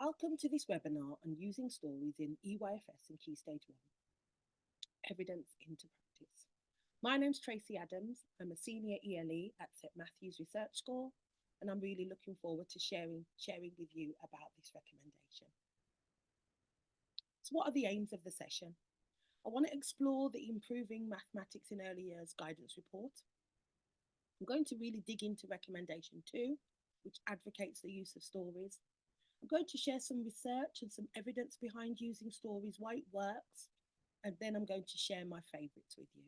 Welcome to this webinar on using stories in EYFS and Key Stage 1, Evidence into Practice. My name's Tracy Adams. I'm a senior ELE at St Matthews Research School, and I'm really looking forward to sharing with you about this recommendation. So what are the aims of the session? I want to explore the Improving Mathematics in Early Years guidance report. I'm going to really dig into recommendation 2, which advocates the use of stories. I'm going to share some research and some evidence behind using stories, why it works, and then I'm going to share my favourites with you.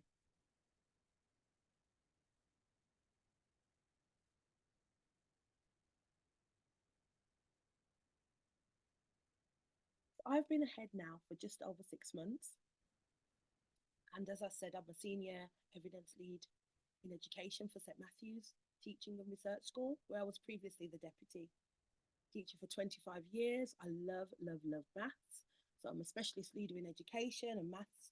I've been ahead now for just over 6 months. And as I said, I'm a senior evidence lead in education for St Matthews Teaching and Research School, where I was previously the deputy teacher for 25 years. I love maths. So I'm a specialist leader in education and maths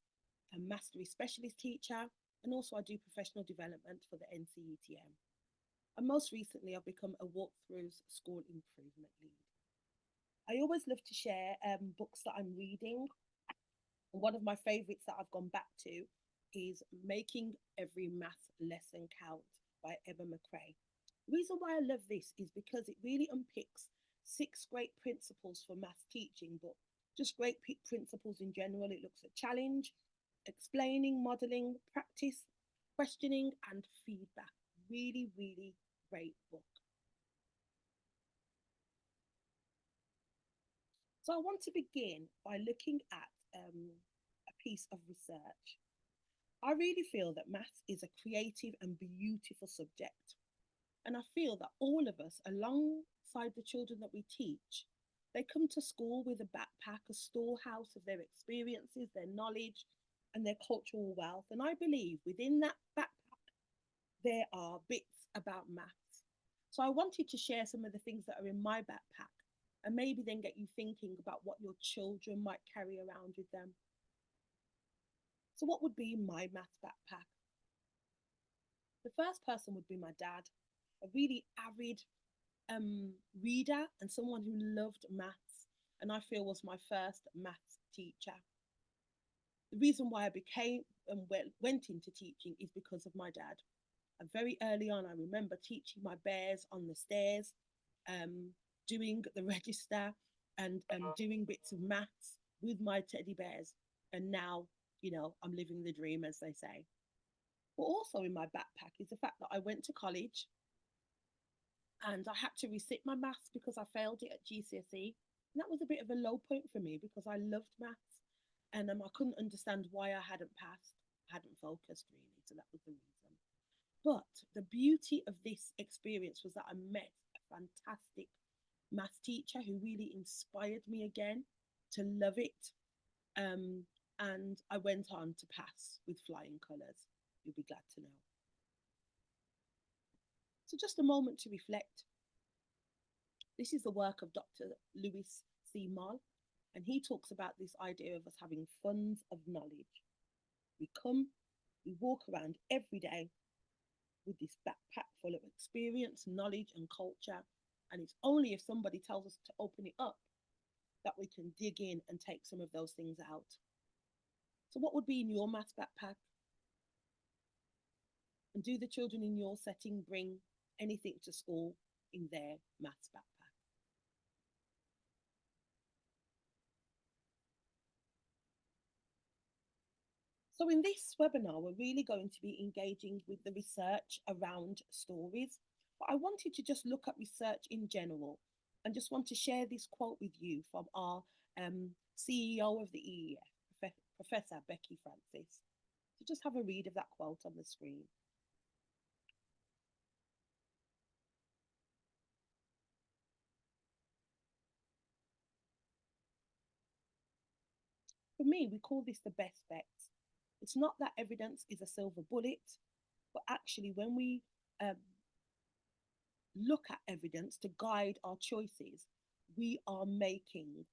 and mastery specialist teacher. And also I do professional development for the NCETM. And most recently, I've become a walkthroughs school improvement lead. I always love to share books that I'm reading. And one of my favourites that I've gone back to is Making Every Math Lesson Count by Emma McRae. The reason why I love this is because it really unpicks 6 great principles for math teaching, but just great principles in general. It looks at challenge, explaining, modelling, practice, questioning, and feedback. Really great book. So I want to begin by looking at a piece of research. I really feel that maths is a creative and beautiful subject. And I feel that all of us, alongside the children that we teach, they come to school with a backpack, a storehouse of their experiences, their knowledge, and their cultural wealth. And I believe within that backpack, there are bits about maths. So I wanted to share some of the things that are in my backpack and maybe then get you thinking about what your children might carry around with them. So what would be in my maths backpack? The first person would be my dad, a really avid reader and someone who loved maths, and I feel was my first maths teacher. The reason why I became and went into teaching is because of my dad. And very early on, I remember teaching my bears on the stairs, doing the register and doing bits of maths with my teddy bears. And now, you know, I'm living the dream, as they say. But also in my backpack is the fact that I went to college and I had to resit my maths because I failed it at GCSE. And that was a bit of a low point for me because I loved maths and I couldn't understand why I hadn't passed, hadn't focused really. So that was the reason. But the beauty of this experience was that I met a fantastic maths teacher who really inspired me again to love it. And I went on to pass with flying colours. You'll be glad to know. So just a moment to reflect. This is the work of Dr. Lewis C. Moll, and he talks about this idea of us having funds of knowledge. We walk around every day with this backpack full of experience, knowledge, and culture, and it's only if somebody tells us to open it up that we can dig in and take some of those things out. So what would be in your maths backpack? And do the children in your setting bring anything to school in their maths backpack? So in this webinar, we're really going to be engaging with the research around stories. But I wanted to just look at research in general and just want to share this quote with you from our CEO of the EEF, Professor Becky Francis. So just have a read of that quote on the screen. For me, we call this the best bets. It's not that evidence is a silver bullet, but actually when we look at evidence to guide our choices, we are making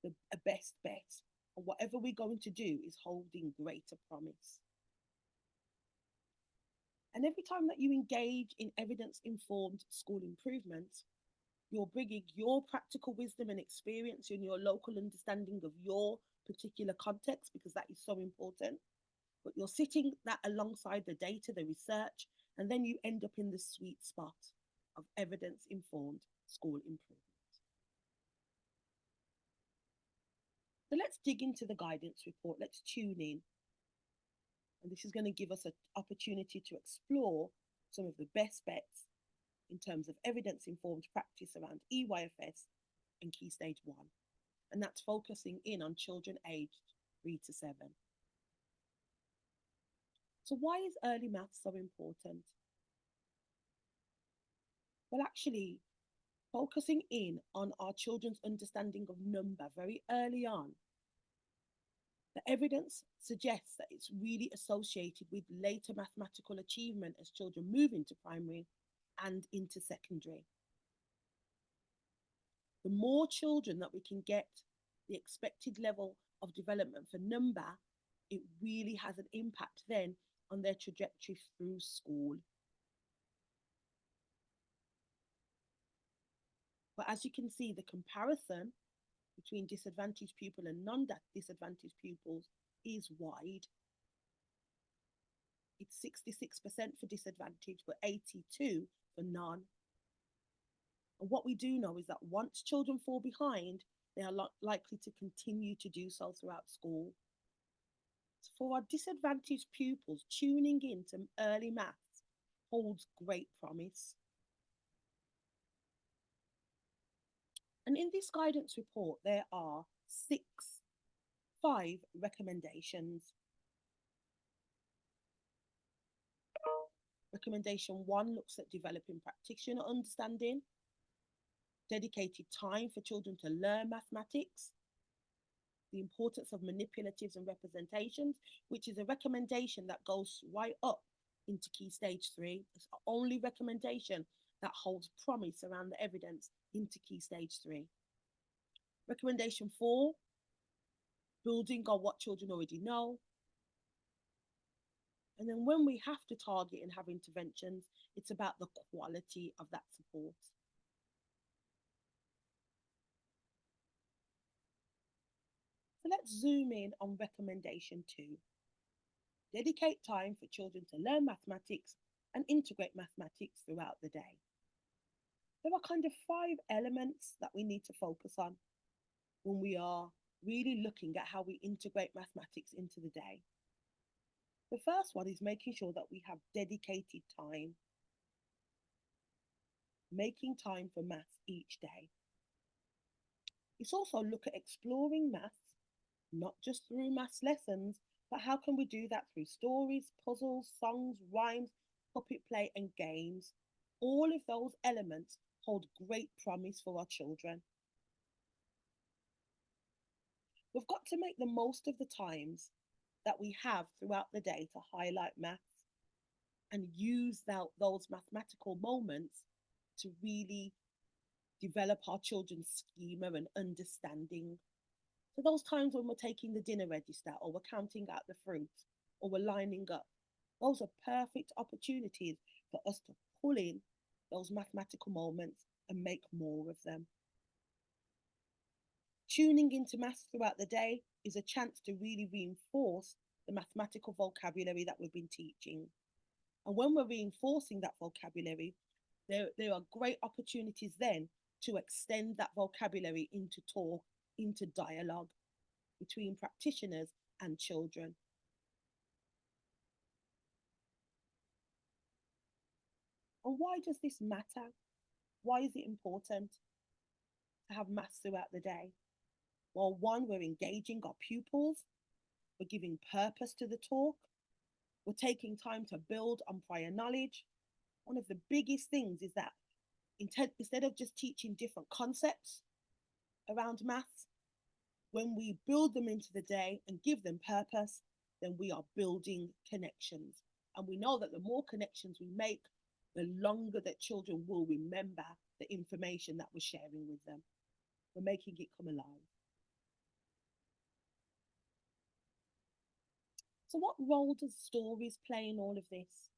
a best bet. And whatever we're going to do is holding greater promise. And every time that you engage in evidence-informed school improvement, You're bringing your practical wisdom and experience and your local understanding of your particular context, because that is so important. But you're sitting that alongside the data, the research, and then you end up in the sweet spot of evidence informed school improvement. So let's dig into the guidance report. Let's tune in. And this is going to give us an opportunity to explore some of the best bets in terms of evidence informed practice around EYFS and Key Stage 1. And that's focusing in on children aged 3 to 7. So, why is early maths so important? Well, actually, focusing in on our children's understanding of number very early on, the evidence suggests that it's really associated with later mathematical achievement as children move into primary and into secondary. The more children that we can get the expected level of development for number, it really has an impact then on their trajectory through school. But as you can see, the comparison between disadvantaged pupil and non-disadvantaged pupils is wide. It's 66% for disadvantaged, but 82% for none. And what we do know is that once children fall behind, they are likely to continue to do so throughout school. So for our disadvantaged pupils, tuning in to early maths holds great promise. And in this guidance report, there are five recommendations. Recommendation 1 looks at developing practitioner understanding, dedicated time for children to learn mathematics, the importance of manipulatives and representations, which is a recommendation that goes right up into Key Stage 3. It's the only recommendation that holds promise around the evidence into Key Stage 3. Recommendation 4, building on what children already know. And then when we have to target and have interventions, it's about the quality of that support. So let's zoom in on recommendation 2. Dedicate time for children to learn mathematics and integrate mathematics throughout the day. There are kind of 5 elements that we need to focus on when we are really looking at how we integrate mathematics into the day. The first one is making sure that we have dedicated time. Making time for maths each day. It's also look at exploring maths, not just through maths lessons, but how can we do that through stories, puzzles, songs, rhymes, puppet play, and games. All of those elements hold great promise for our children. We've got to make the most of the times that we have throughout the day to highlight maths and use those mathematical moments to really develop our children's schema and understanding. So those times when we're taking the dinner register or we're counting out the fruit or we're lining up, those are perfect opportunities for us to pull in those mathematical moments and make more of them. Tuning into maths throughout the day is a chance to really reinforce the mathematical vocabulary that we've been teaching. And when we're reinforcing that vocabulary, there are great opportunities then to extend that vocabulary into talk, into dialogue between practitioners and children. And why does this matter? Why is it important to have maths throughout the day? Well, one, we're engaging our pupils, we're giving purpose to the talk, we're taking time to build on prior knowledge. One of the biggest things is that instead of just teaching different concepts around maths, when we build them into the day and give them purpose, then we are building connections. And we know that the more connections we make, the longer that children will remember the information that we're sharing with them. We're making it come alive. So what role does stories play in all of this?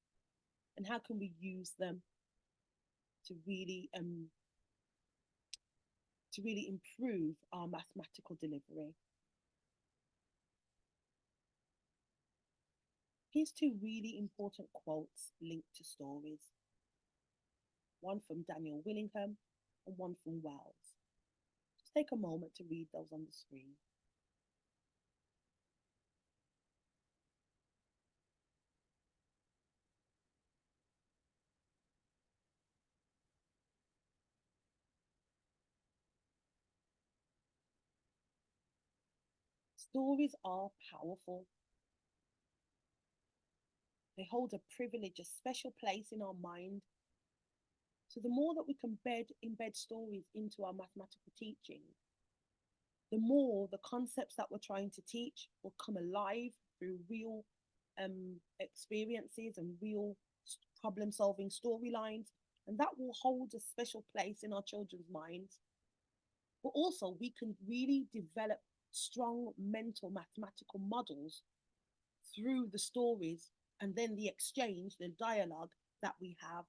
And how can we use them to really to really improve our mathematical delivery. Here's two really important quotes linked to stories, one from Daniel Willingham and one from Wells. Just take a moment to read those on the screen. Stories are powerful. They hold a privilege, a special place in our mind. So the more that we can embed stories into our mathematical teaching, the more the concepts that we're trying to teach will come alive through real experiences and real problem solving storylines. And that will hold a special place in our children's minds. But also, we can really develop strong mental mathematical models through the stories and then the exchange, the dialogue that we have.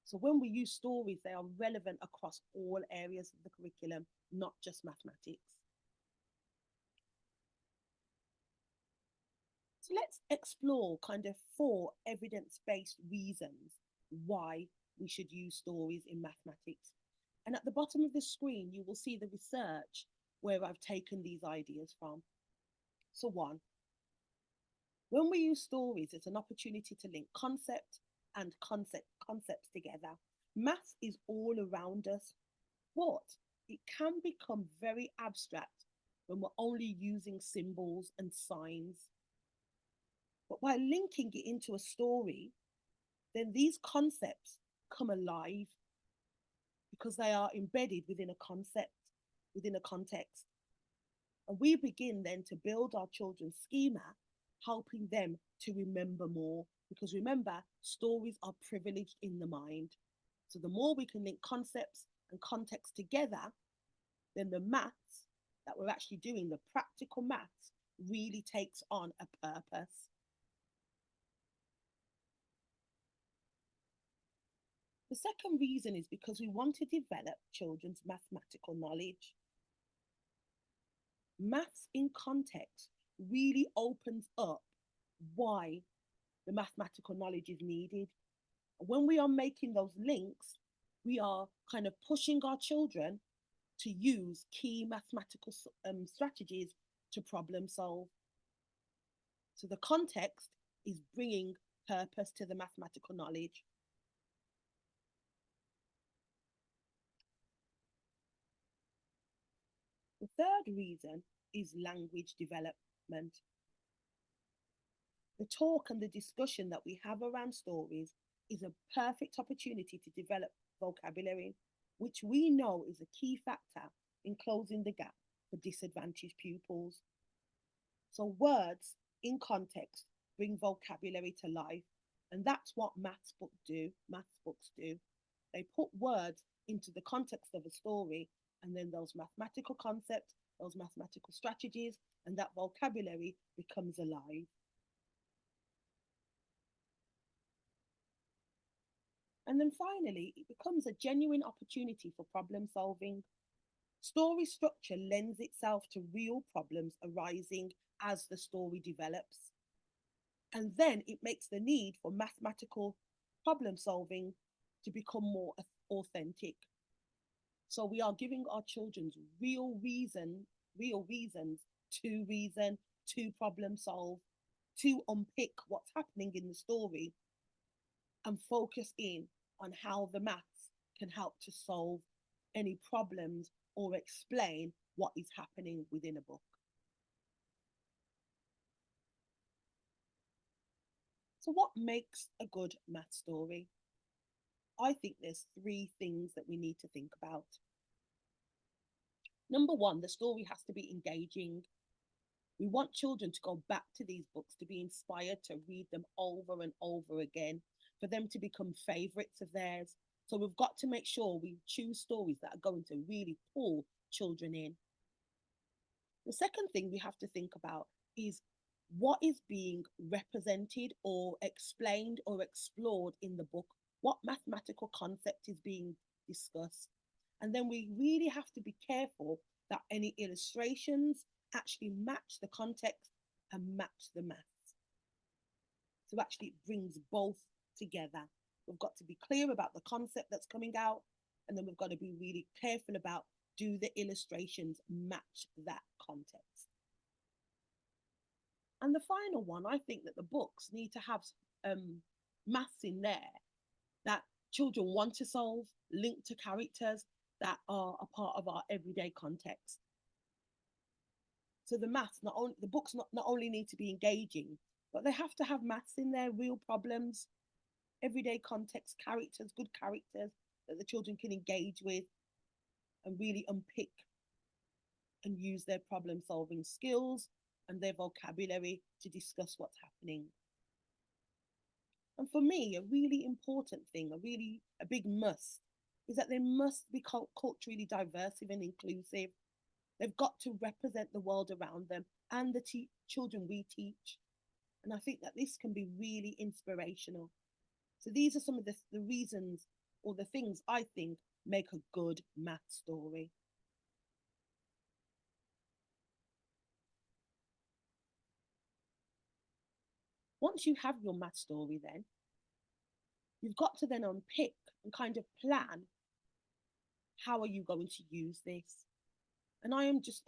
So when we use stories, they are relevant across all areas of the curriculum, not just mathematics. So let's explore kind of 4 evidence-based reasons why we should use stories in mathematics. And at the bottom of the screen, you will see the research where I've taken these ideas from. So 1, when we use stories, it's an opportunity to link concepts together. Maths is all around us, but it can become very abstract when we're only using symbols and signs. But by linking it into a story, then these concepts come alive because they are embedded within a concept, within a context. And we begin then to build our children's schema, helping them to remember more. Because remember, stories are privileged in the mind. So the more we can link concepts and context together, then the maths that we're actually doing, the practical maths, really takes on a purpose. The second reason is because we want to develop children's mathematical knowledge. Maths in context really opens up why the mathematical knowledge is needed. When we are making those links, we are kind of pushing our children to use key mathematical strategies to problem solve. So the context is bringing purpose to the mathematical knowledge. The third reason is language development. The talk and the discussion that we have around stories is a perfect opportunity to develop vocabulary, which we know is a key factor in closing the gap for disadvantaged pupils. So words in context bring vocabulary to life, and that's what maths books do. They put words into the context of a story, and then those mathematical concepts, those mathematical strategies, and that vocabulary becomes alive. And then finally, it becomes a genuine opportunity for problem solving. Story structure lends itself to real problems arising as the story develops. And then it makes the need for mathematical problem solving to become more authentic. So we are giving our children real reasons to reason, to problem solve, to unpick what's happening in the story and focus in on how the maths can help to solve any problems or explain what is happening within a book. So, what makes a good math story? I think there's 3 things that we need to think about. Number 1, the story has to be engaging. We want children to go back to these books, to be inspired to read them over and over again, for them to become favorites of theirs. So we've got to make sure we choose stories that are going to really pull children in. The second thing we have to think about is what is being represented or explained or explored in the book. What mathematical concept is being discussed? And then we really have to be careful that any illustrations actually match the context and match the maths. So actually it brings both together. We've got to be clear about the concept that's coming out, and then we've got to be really careful about, do the illustrations match that context? And the final one, I think that the books need to have maths in there that children want to solve, linked to characters that are a part of our everyday context. So the maths, not only the books not only need to be engaging, but they have to have maths in there, real problems, everyday context, characters, good characters that the children can engage with and really unpick and use their problem solving skills and their vocabulary to discuss what's happening. And for me, a really important thing, a big must, is that they must be culturally diverse and inclusive. They've got to represent the world around them and the children we teach. And I think that this can be really inspirational. So these are some of the reasons or the things I think make a good math story. Once you have your math story, then you've got to then unpick and kind of plan, how are you going to use this? And I am just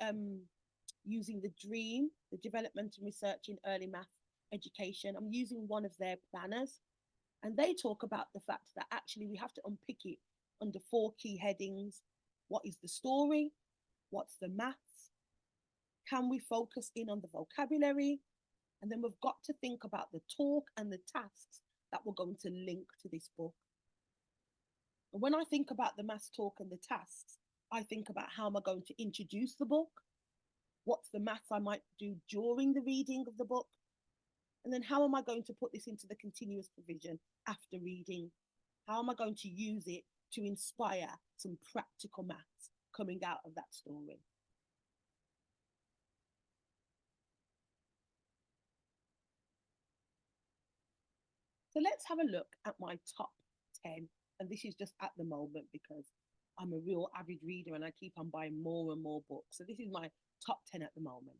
using the DREAM, the Development and Research in Early Math Education. I'm using one of their planners, and they talk about the fact that actually we have to unpick it under 4 key headings. What is the story? What's the maths? Can we focus in on the vocabulary? And then we've got to think about the talk and the tasks that we're going to link to this book. And when I think about the maths talk and the tasks, I think about, how am I going to introduce the book? What's the maths I might do during the reading of the book? And then how am I going to put this into the continuous provision after reading? How am I going to use it to inspire some practical maths coming out of that story? So let's have a look at my top 10. And this is just at the moment because I'm a real avid reader and I keep on buying more and more books. So this is my top 10 at the moment.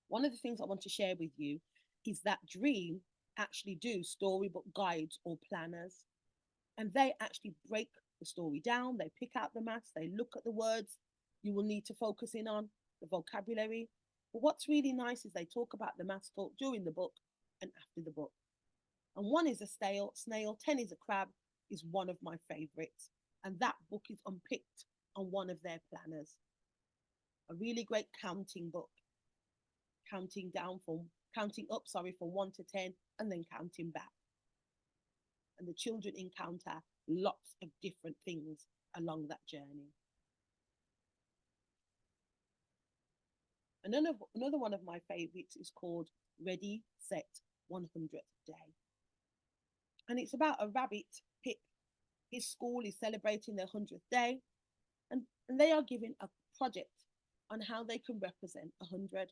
One of the things I want to share with you is that Dream actually do storybook guides or planners, and they actually break the story down. They pick out the maths, they look at the words you will need to focus in on, the vocabulary. But what's really nice is they talk about the maths talk during the book and after the book. And one is a snail, 10 is a crab, is one of my favorites. And that book is unpicked on one of their planners. A really great counting book, counting up, sorry, from 1 to 10 and then counting back. And the children encounter lots of different things along that journey. Another one of my favorites is called Ready, Set, 100th Day. And it's about a rabbit, Pip. His school is celebrating their 100th day, and they are given a project on how they can represent 100.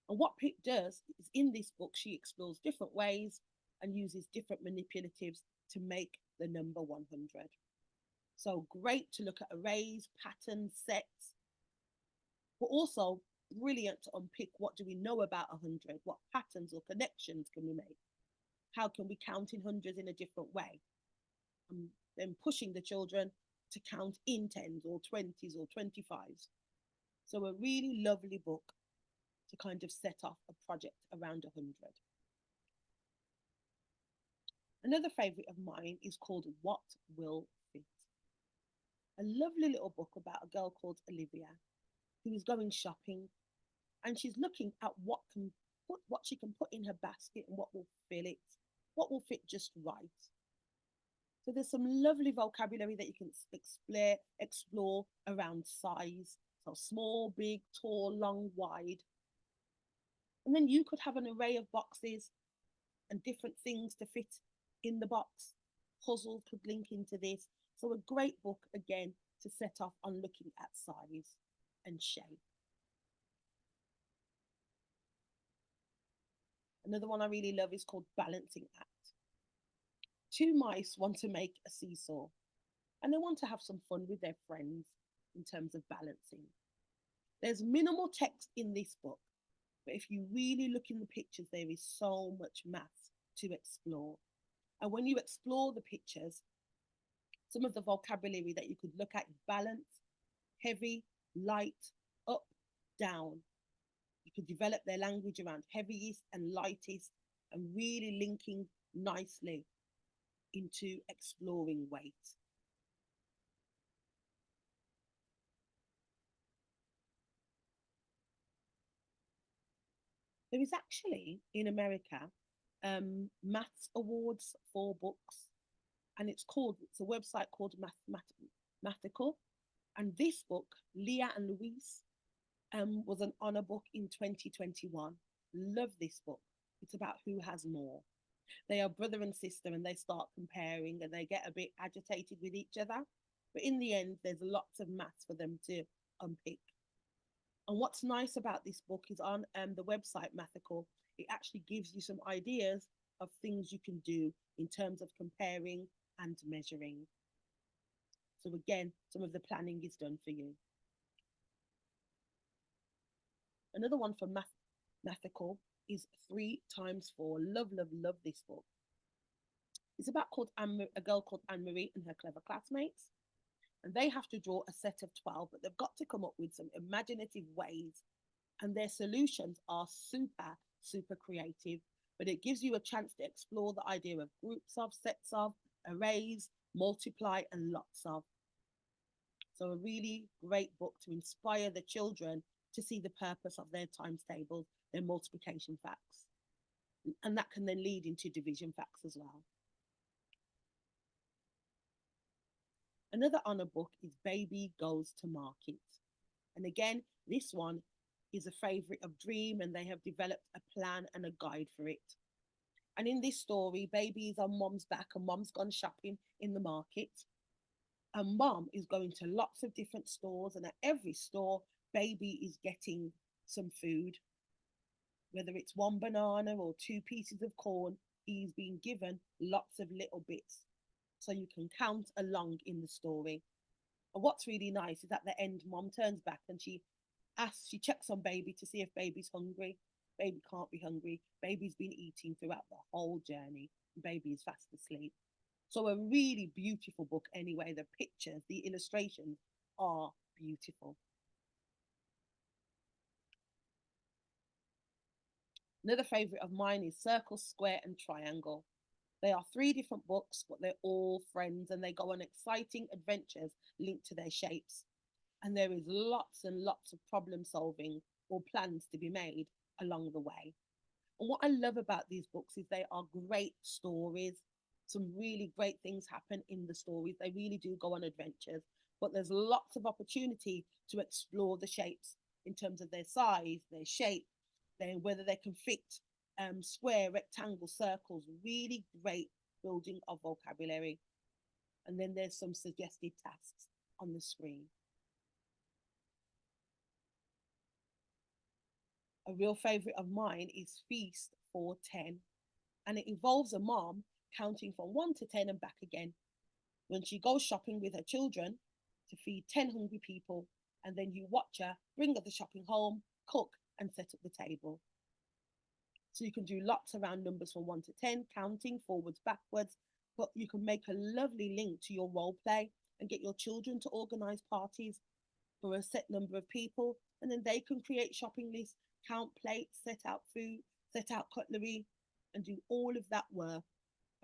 And what Pip does is, in this book, she explores different ways and uses different manipulatives to make the number 100. So great to look at arrays, patterns, sets, but also brilliant to unpick, what do we know about 100? What patterns or connections can we make? How can we count in hundreds in a different way? Then pushing the children to count in 10s or 20s or 25s. So a really lovely book to kind of set off a project around 100. Another favourite of mine is called What Will Fit. A lovely little book about a girl called Olivia who is going shopping, and she's looking at what she can put in her basket and what will fill it, what will fit just right. So there's some lovely vocabulary that you can explore around size. So small, big, tall, long, wide. And then you could have an array of boxes and different things to fit in the box. Puzzles could link into this. So a great book, again, to set off on looking at size and shape. Another one I really love is called Balancing Act. Two mice want to make a seesaw. and they want to have some fun with their friends in terms of balancing. There's minimal text in this book, but if you really look in the pictures, there is so much maths to explore. And when you explore the pictures, some of the vocabulary that you could look at is balance, heavy, light, up, down. You could develop their language around heaviest and lightest and really linking nicely into exploring weight. There is actually in America maths awards for books, and it's a website called Mathical. And this book, Leah and Louise, was an honor book in 2021. Love this book. It's about who has more. They are brother and sister, and they start comparing, and they get a bit agitated with each other. But in the end, there's lots of maths for them to unpick. And what's nice about this book is on the website Mathical, it actually gives you some ideas of things you can do in terms of comparing and measuring. So again, some of the planning is done for you. Another one for Mathical is 3 times 4. Love, love, love this book. It's about a girl called Anne Marie and her clever classmates. And they have to draw a set of 12, but they've got to come up with some imaginative ways. And their solutions are super, super creative. But it gives you a chance to explore the idea of groups of, sets of, arrays, multiply, and lots of. So, a really great book to inspire the children to see the purpose of their times tables, their multiplication facts. And that can then lead into division facts as well. Another honor book is Baby Goes to Market. And again, this one is a favorite of Dream, and they have developed a plan and a guide for it. And in this story, Baby is on Mom's back, and Mom's gone shopping in the market. And Mom is going to lots of different stores, and at every store, Baby is getting some food. Whether it's one banana or 2 pieces of corn, he's being given lots of little bits. So you can count along in the story. And what's really nice is at the end, Mom turns back and she checks on Baby to see if Baby's hungry. Baby can't be hungry. Baby's been eating throughout the whole journey. Baby is fast asleep. So a really beautiful book anyway. The pictures, the illustrations are beautiful. Another favorite of mine is Circle, Square, and Triangle. They are 3 different books, but they're all friends, and they go on exciting adventures linked to their shapes. And there is lots and lots of problem solving or plans to be made along the way. And what I love about these books is they are great stories. Some really great things happen in the stories. They really do go on adventures, but there's lots of opportunity to explore the shapes in terms of their size, their shape, whether they can fit square, rectangle, circles. Really great building of vocabulary. And then there's some suggested tasks on the screen. A real favorite of mine is Feast for 10, and it involves a mom counting from 1 to 10 and back again when she goes shopping with her children to feed 10 hungry people, and then you watch her bring up the shopping home, cook, and set up the table. So you can do lots around numbers from 1 to 10, counting forwards, backwards, but you can make a lovely link to your role play and get your children to organize parties for a set number of people, and then they can create shopping lists, count plates, set out food, set out cutlery, and do all of that work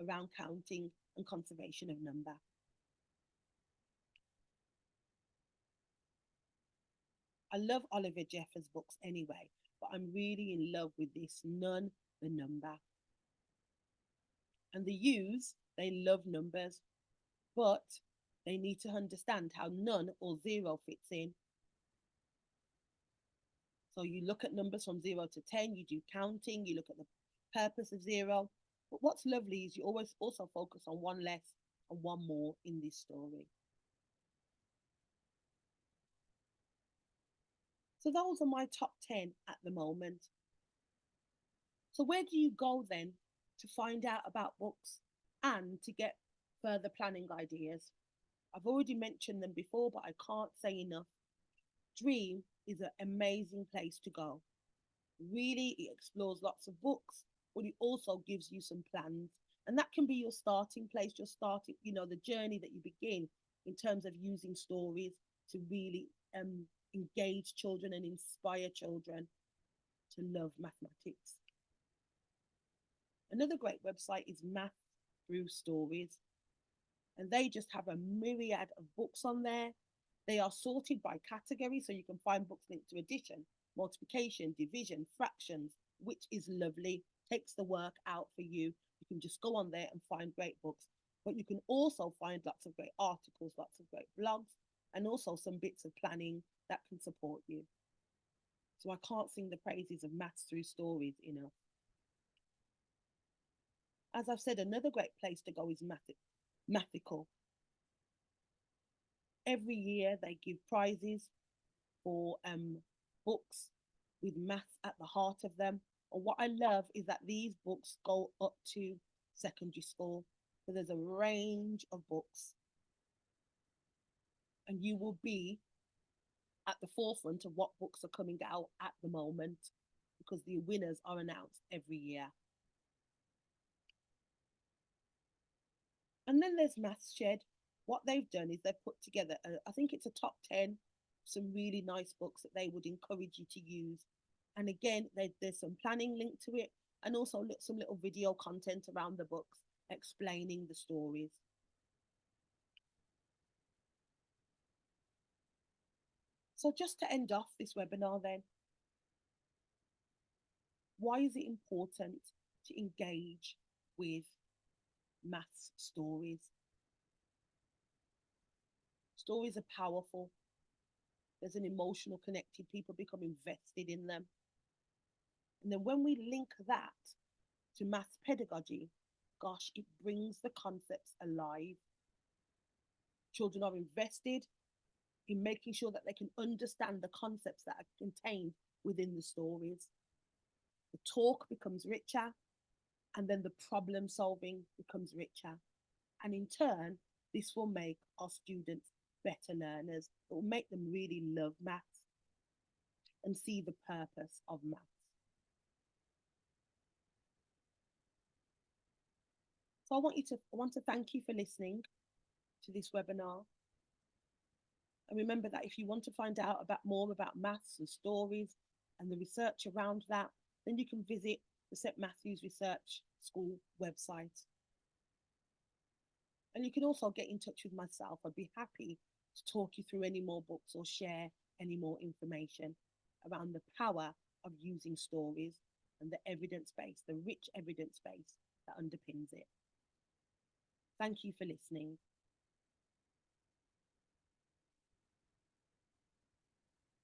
around counting and conservation of number. I love Oliver Jeffers' books anyway, but I'm really in love with this None the Number. And the U's, they love numbers, but they need to understand how none or zero fits in. So you look at numbers from 0 to 10, you do counting, you look at the purpose of zero. But what's lovely is you always also focus on one less and one more in this story. So those are my top 10 at the moment. So where do you go then to find out about books and to get further planning ideas? I've already mentioned them before, but I can't say enough. Dream is an amazing place to go. Really, it explores lots of books, but it also gives you some plans. And that can be your starting place, your starting, the journey that you begin in terms of using stories to really engage children and inspire children to love mathematics. Another great website is Math Through Stories, and they just have a myriad of books on there. They are sorted by category, so you can find books linked to addition, multiplication, division, fractions, which is lovely. Takes the work out for you. You can just go on there and find great books. But you can also find lots of great articles, lots of great blogs, and also some bits of planning that can support you. So I can't sing the praises of Maths Through Stories enough. As I've said, another great place to go is Mathical. Every year they give prizes for books with maths at the heart of them. And what I love is that these books go up to secondary school. So there's a range of books, and you will be at the forefront of what books are coming out at the moment because the winners are announced every year. And then there's Maths Shed. What they've done is they've put together, I think it's a top 10, some really nice books that they would encourage you to use. And again, there's some planning linked to it, and also some little video content around the books explaining the stories. So just to end off this webinar then, why is it important to engage with maths stories? Stories are powerful. There's an emotional connected, people become invested in them. And then when we link that to maths pedagogy, gosh, it brings the concepts alive. Children are invested in making sure that they can understand the concepts that are contained within the stories. The talk becomes richer, and then the problem solving becomes richer. And in turn, this will make our students better learners. It will make them really love maths and see the purpose of maths. So I want to thank you for listening to this webinar. And remember that if you want to find out more about maths and stories and the research around that, then you can visit the St Matthew's Research School website. And you can also get in touch with myself. I'd be happy to talk you through any more books or share any more information around the power of using stories and the evidence base, the rich evidence base that underpins it. Thank you for listening.